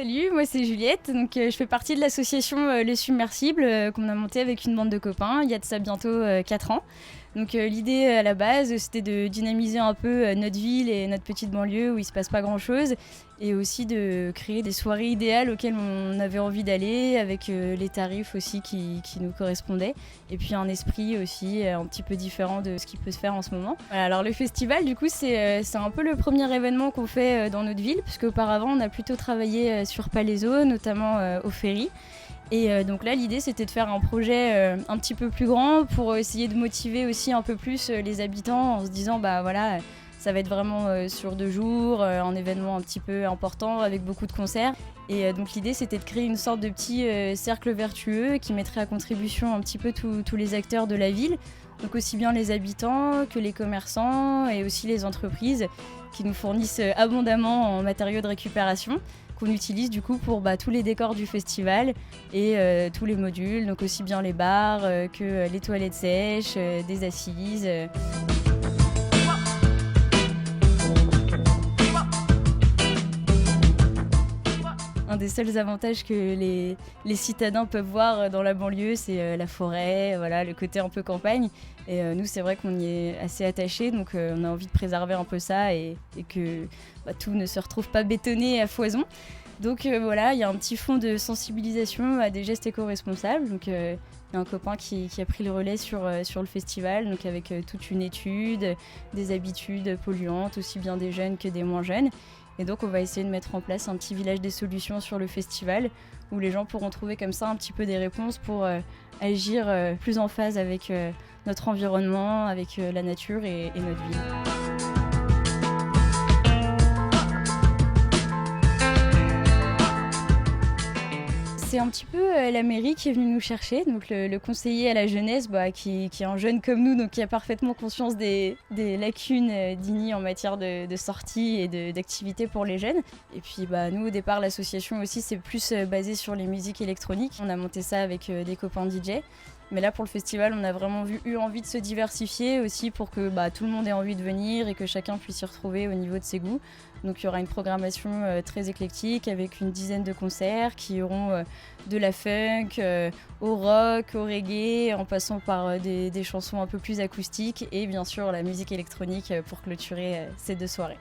Salut, moi c'est Juliette, donc je fais partie de l'association Le Submersible qu'on a monté avec une bande de copains il y a de ça bientôt 4 ans. Donc l'idée à la base c'était de dynamiser un peu notre ville et notre petite banlieue où il se passe pas grand chose et aussi de créer des soirées idéales auxquelles on avait envie d'aller avec les tarifs aussi qui nous correspondaient et puis un esprit aussi un petit peu différent de ce qui peut se faire en ce moment. Voilà, alors le festival du coup c'est un peu le premier événement qu'on fait dans notre ville puisque auparavant on a plutôt travaillé sur Palaiseau, notamment au Ferry. Et donc là, l'idée, c'était de faire un projet un petit peu plus grand pour essayer de motiver aussi un peu plus les habitants en se disant, bah voilà, ça va être vraiment sur 2 jours, un événement un petit peu important avec beaucoup de concerts. Et donc l'idée, c'était de créer une sorte de petit cercle vertueux qui mettrait à contribution un petit peu tous les acteurs de la ville. Donc aussi bien les habitants que les commerçants et aussi les entreprises qui nous fournissent abondamment en matériaux de récupération qu'on utilise du coup pour tous les décors du festival et tous les modules, donc aussi bien les bars que les toilettes sèches, des assises. Un des seuls avantages que les citadins peuvent voir dans la banlieue, c'est la forêt, voilà, le côté un peu campagne. Et nous, c'est vrai qu'on y est assez attachés, donc on a envie de préserver un peu ça et que tout ne se retrouve pas bétonné à foison. Donc voilà, il y a un petit fond de sensibilisation à des gestes éco-responsables. Donc il y a un copain qui a pris le relais sur le festival, donc avec toute une étude, des habitudes polluantes, aussi bien des jeunes que des moins jeunes. Et donc on va essayer de mettre en place un petit village des solutions sur le festival où les gens pourront trouver comme ça un petit peu des réponses pour agir plus en phase avec notre environnement, avec la nature et notre ville. C'est un petit peu la mairie qui est venue nous chercher, donc le conseiller à la jeunesse qui est un jeune comme nous, donc qui a parfaitement conscience des lacunes d'INI en matière de sortie et d'activités pour les jeunes. Et puis nous au départ l'association aussi c'est plus basé sur les musiques électroniques. On a monté ça avec des copains DJ. Mais là pour le festival on a vraiment eu envie de se diversifier aussi pour que tout le monde ait envie de venir et que chacun puisse s'y retrouver au niveau de ses goûts. Donc il y aura une programmation très éclectique avec une dizaine de concerts qui auront de la funk au rock, au reggae, en passant par des chansons un peu plus acoustiques et bien sûr la musique électronique pour clôturer ces 2 soirées.